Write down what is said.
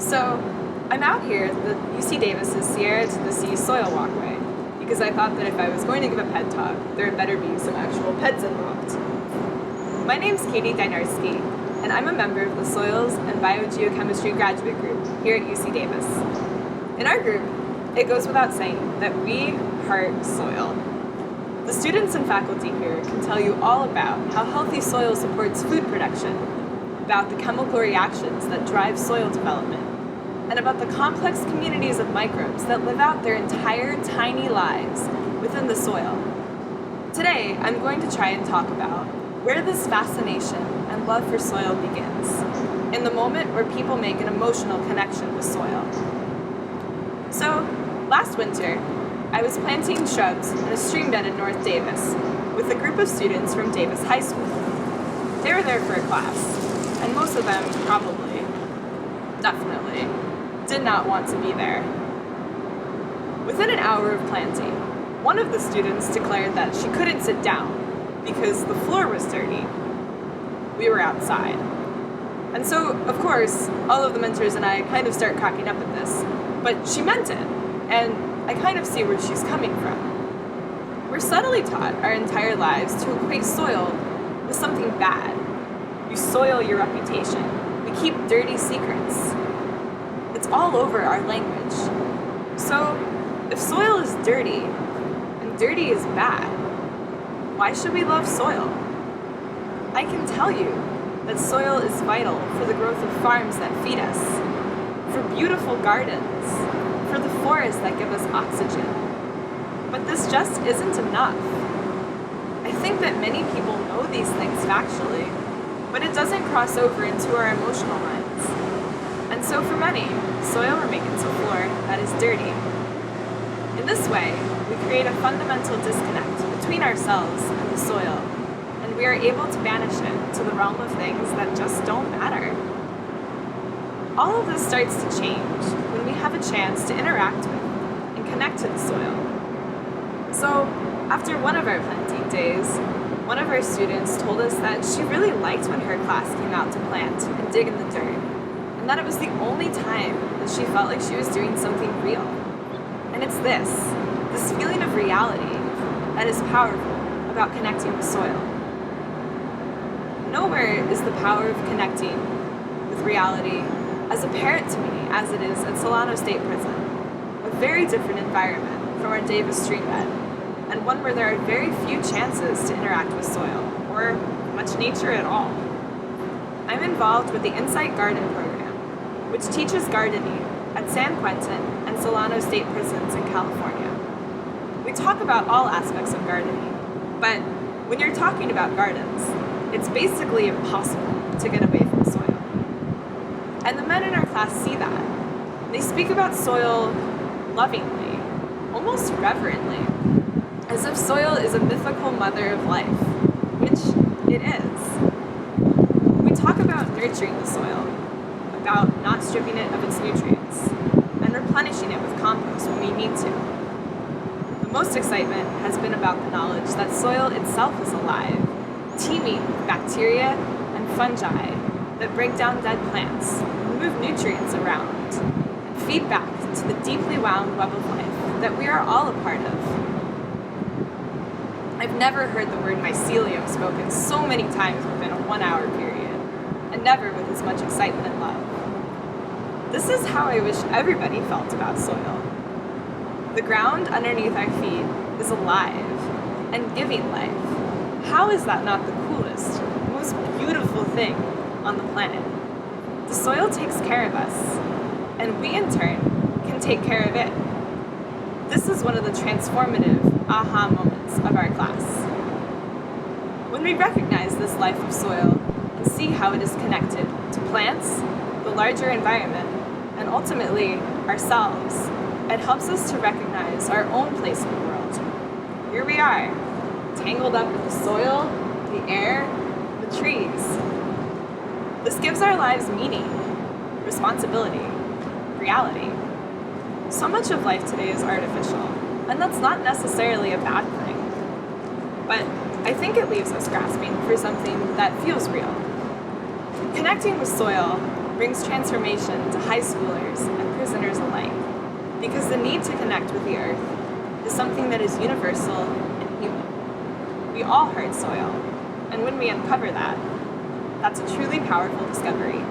So, I'm out here at the UC Davis's Sierra to the Sea Soil Walkway because I thought that if I was going to give a PED talk, there had better be some actual PEDs involved. My name's Katy Dynarski, and I'm a member of the Soils and Biogeochemistry graduate group here at UC Davis. In our group, it goes without saying that we heart soil. The students and faculty here can tell you all about how healthy soil supports food production, about the chemical reactions that drive soil development, and about the complex communities of microbes that live out their entire tiny lives within the soil. Today, I'm going to try and talk about where this fascination and love for soil begins, in the moment where people make an emotional connection with soil. So, last winter, I was planting shrubs in a stream bed in North Davis with a group of students from Davis High School. They were there for a class, and most of them probably, definitely, did not want to be there. Within an hour of planting, one of the students declared that she couldn't sit down because the floor was dirty. We were outside. And so, of course, all of the mentors and I kind of start cracking up at this, but she meant it, and I kind of see where she's coming from. We're subtly taught our entire lives to equate soil with something bad. You soil your reputation. We keep dirty secrets. It's all over our language. So, if soil is dirty, and dirty is bad, why should we love soil? I can tell you that soil is vital for the growth of farms that feed us, for beautiful gardens, for the forests that give us oxygen. But this just isn't enough. I think that many people know these things factually, but it doesn't cross over into our emotional minds. And so for many, soil remains a floor that is dirty. In this way, we create a fundamental disconnect between ourselves and the soil, and we are able to banish it to the realm of things that just don't matter. All of this starts to change when we have a chance to interact with and connect to the soil. So, after one of our planting days, one of our students told us that she really liked when her class came out to plant and dig in the dirt, and that it was the only time that she felt like she was doing something real. And it's this feeling of reality that is powerful about connecting with soil. Nowhere is the power of connecting with reality as apparent to me as it is at Solano State Prison, a very different environment from our Davis stream bed, and one where there are very few chances to interact with soil, or much nature at all. I'm involved with the Insight Garden program, which teaches gardening at San Quentin and Solano State Prisons in California. We talk about all aspects of gardening, but when you're talking about gardens, it's basically impossible to get away from soil. And the men in our class see that. They speak about soil lovingly, almost reverently, as if soil is a mythical mother of life, which it is. We talk about nurturing the soil, about not stripping it of its nutrients, and replenishing it with compost when we need to. The most excitement has been about the knowledge that soil itself is alive, teeming with bacteria and fungi that break down dead plants, move nutrients around, and feed back to the deeply wound web of life that we are all a part of. I've never heard the word mycelium spoken so many times within a 1-hour period, and never with as much excitement and love. This is how I wish everybody felt about soil. The ground underneath our feet is alive and giving life. How is that not the coolest, most beautiful thing on the planet? The soil takes care of us, and we in turn can take care of it. This is one of the transformative aha moments of our class. When we recognize this life of soil and see how it is connected to plants, the larger environment, and ultimately ourselves, it helps us to recognize our own place in the world. Here we are, tangled up with the soil, the air, the trees. This gives our lives meaning, responsibility, reality. So much of life today is artificial, and that's not necessarily a bad thing. But I think it leaves us grasping for something that feels real. Connecting with soil brings transformation to high schoolers and prisoners alike, because the need to connect with the earth is something that is universal and human. We all heart soil, and when we uncover that, that's a truly powerful discovery.